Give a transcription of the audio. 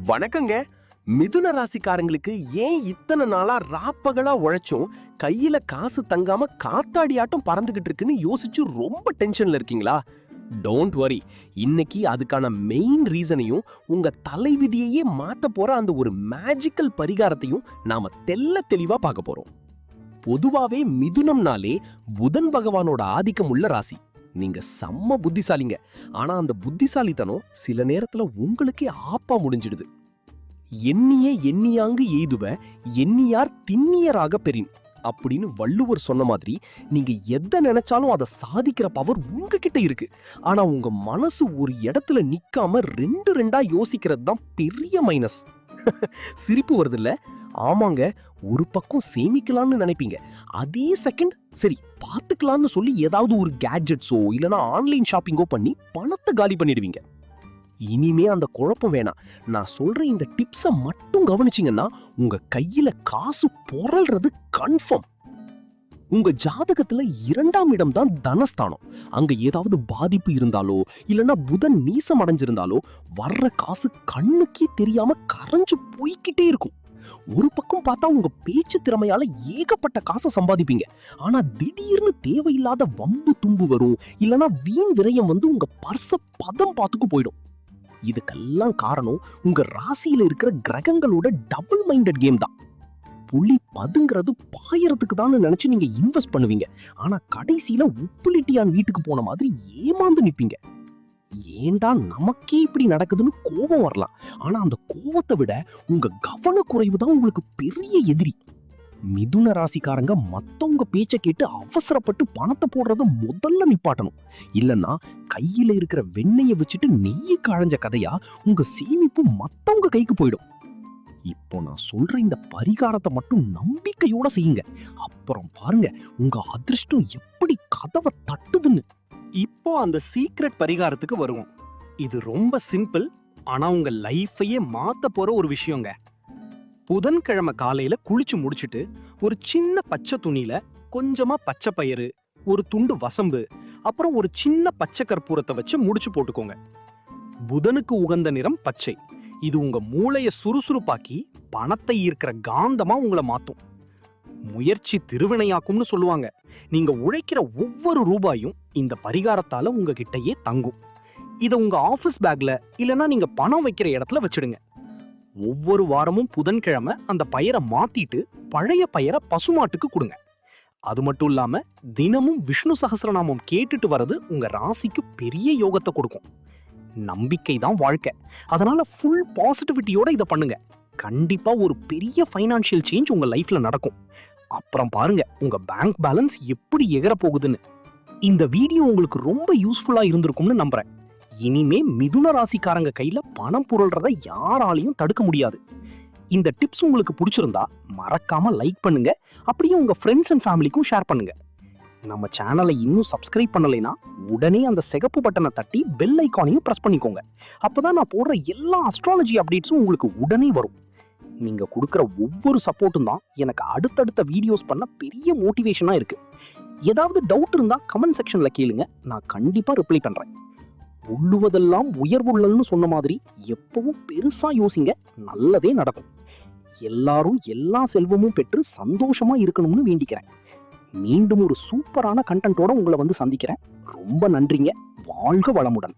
வணக்கங்க. மிதுன ராசிக்காரங்களுக்கு ஏன் இத்தனை நாளா ராப்பகலா உழைச்சும் கையில காசு தங்காம காத்தாடியாட்டம் பறந்துகிட்டு இருக்குன்னு யோசிச்சு ரொம்ப டென்ஷன்ல இருக்கீங்களா? டோன்ட் வரி, இன்னைக்கு அதுக்கான மெயின் ரீசனையும் உங்க தலைவிதியையே மாத்த போற அந்த ஒரு மேஜிக்கல் பரிகாரத்தையும் நாம தெளிவா பார்க்க போறோம். பொதுவாவே மிதுனம்னாலே புதன் பகவானோட ஆதிக்கம் உள்ள ராசி. நீங்க செம்ம புத்திசாலிங்க. ஆனா அந்த புத்திசாலித்தனம் சில நேரத்துல உங்களுக்கே ஆப்பா முடிஞ்சிடுது. எண்ணியே எண்ணியாங்கு எய்துவ எண்ணியார் திண்ணியராக பெறின் அப்படின்னு வள்ளுவர் சொன்ன மாதிரி நீங்க எதை நினைச்சாலும் அதை சாதிக்கிற பவர் உங்ககிட்ட இருக்கு. ஆனா உங்க மனசு ஒரு இடத்துல நிக்காம ரெண்டா யோசிக்கிறது தான் பெரிய மைனஸ். சிரிப்பு வருது இல்ல? ஆமாங்க, ஒரு பக்கம் சேமிக்கலாம்னு நினைப்பீங்க, அதே செகண்ட் சரி பாத்துக்கலாம்னு சொல்லி ஏதாவது ஒரு கேட்ஜெட்ஸோ இல்லனா ஆன்லைன் ஷாப்பிங்கோ பண்ணி பணத்தை காலி பண்ணிடுவீங்க. இனிமே அந்த குழப்பம் வேணாம். நான் சொல்ற இந்த டிப்ஸை மட்டும் கவனிச்சீங்கன்னா உங்க கையில காசு பொறல்றது கன்ஃபார்ம். உங்க ஜாதகத்துல 2ஆம் இடம் தான் தனஸ்தானம். அங்க ஏதாவது பாதிப்பு இருந்தாலோ இல்லனா புதன் நீசம் அடைஞ்சிருந்தாலோ வர்ற காசு கண்ணுக்கே தெரியாம கரைஞ்சு போய்கிட்டே இருக்கும். ஒரு பக்கம் பார்த்தா உங்க பேச்சு திறமையால ஏகப்பட்ட காசை சம்பாதிப்பீங்க. ஆனா திடீர்னு தேவையில்லாத வம்பு தும்பு வரும், இல்லனா வீண் விரயம் வந்து உங்க பர்ச பதம் பார்த்துக்கு போயிடும். இதுக்கெல்லாம் காரணம் உங்க ராசியில இருக்கிற கிரகங்களோட டபுள் மைண்டட் கேம் தான். புலி பதுங்கிறது பாயறதுக்கு தான் நினைச்சு நீங்க இன்வெஸ்ட் பண்ணுவீங்க. ஆனா கடைசியில உப்புலிட்டியான் வீட்டுக்கு போன மாதிரி ஏமாந்து நிப்பீங்க. ஏண்டா நமக்கே இப்படி நடக்குதுன்னு கோபம் வரலாம். ஆனா அந்த கோபத்தை விட உங்க கவனக்குறைவு தான் உங்களுக்கு பெரிய எதிரி. மிதுன ராசிக்காரங்க மத்தவங்க பேச்ச கேட்டு அவசரப்பட்டு பணத்தை போடுறத முதல்ல நிப்பாட்டணும். இல்லன்னா கையில இருக்கிற வெண்ணெயை வச்சுட்டு நெய்யை கழைஞ்ச கதையா உங்க சேமிப்பு மத்தவங்க கைக்கு போயிடும். இப்போ நான் சொல்ற இந்த பரிகாரத்தை மட்டும் நம்பிக்கையோட செய்யுங்க. அப்புறம் பாருங்க உங்க அதிர்ஷ்டம் எப்படி கதவை தட்டுதுன்னு. இப்போ அந்த சீக்ரெட் பரிகாரத்துக்கு வருவோம். இது ரொம்ப சிம்பிள், ஆனா உங்க லைஃபையே மாத்த போற ஒரு விஷயங்க. புதன்கிழமை காலையில குளிச்சு முடிச்சுட்டு ஒரு சின்ன பச்சை துணியில கொஞ்சமா பச்சை பயிறு, ஒரு துண்டு வசம்பு, அப்புறம் ஒரு சின்ன பச்சை கற்பூரத்தை வச்சு முடிச்சு போட்டுக்கோங்க. புதனுக்கு உகந்த நிறம் பச்சை. இது உங்க மூளைய சுறுசுறுப்பாக்கி பணத்தை ஈர்க்கிற காந்தமா உங்களை மாத்தும். முயற்சி திருவினையாக்கும்னு சொல்லுவாங்க. நீங்க உழைக்கிற ஒவ்வொரு ரூபாயும் இந்த பரிகாரத்தால உங்ககிட்டயே தங்கும். இத உங்க ஆபீஸ் பேக்ல இல்லனா நீங்க பணம் வைக்கிற இடத்துல வச்சிடுங்க. ஒவ்வொரு வாரமும் புதன்கிழமை அந்த பயிரை மாத்திட்டு பழைய பயிரை பசுமாட்டுக்கு கொடுங்க. அது மட்டும் இல்லாம தினமும் விஷ்ணு சகஸ்ரநாமம் கேட்டுட்டு வர்றது உங்க ராசிக்கு பெரிய யோகத்தை கொடுக்கும். நம்பிக்கை தான் வாழ்க்கை. அதனால ஃபுல் பாசிட்டிவிட்டியோட இதை பண்ணுங்க. கண்டிப்பா ஒரு பெரிய ஃபைனான்சியல் சேஞ்ச் உங்க லைஃப்ல நடக்கும். அப்புறம் பாருங்க உங்க பேங்க் பேலன்ஸ் எப்படி எகர போகுதுன்னு. இந்த வீடியோ உங்களுக்கு ரொம்ப யூஸ்ஃபுல்லா இருந்திருக்கும்னு நம்புறேன். இனிமே மிதுன ராசிக்காரங்க கையில பணம் புரள்றதை யாராலையும் தடுக்க முடியாது. இந்த டிப்ஸ் உங்களுக்கு பிடிச்சிருந்தா மறக்காம லைக் பண்ணுங்க. அப்படியே உங்க ஃப்ரெண்ட்ஸ் அண்ட் ஃபேமிலிக்கும் ஷேர் பண்ணுங்க. நம்ம சேனலை இன்னும் சப்ஸ்கிரைப் பண்ணலைன்னா உடனே அந்த சிகப்பு பட்டனை தட்டி பெல் ஐக்கானையும் பிரஸ் பண்ணிக்கோங்க. அப்பதான் நான் போடுற எல்லா அஸ்ட்ராலஜி அப்டேட்ஸும் உங்களுக்கு உடனே வரும். நீங்க கொடுக்குற ஒவ்வொரு சப்போர்ட்டும் தான் எனக்கு அடுத்தடுத்த வீடியோஸ் பண்ண பெரிய மோட்டிவேஷனா இருக்கு. ஏதாவது டவுட் இருந்தா கமெண்ட் செக்ஷன்ல கேளுங்க, நான் கண்டிப்பா ரிப்ளை பண்றேன். உள்ளுவதெல்லாம் உயர்வுள்ளன்னு சொன்ன மாதிரி எப்பவும் பெருசா யோசிங்க, நல்லதே நடக்கும். எல்லாரும் எல்லா செல்வமும் பெற்று சந்தோஷமா இருக்கணும்னு வேண்டிக்கிறேன். மீண்டும் ஒரு சூப்பரான கண்டென்ட்டோட உங்களை வந்து சந்திக்கிறேன். ரொம்ப நன்றிங்க. வாழ்க வளமுடன்.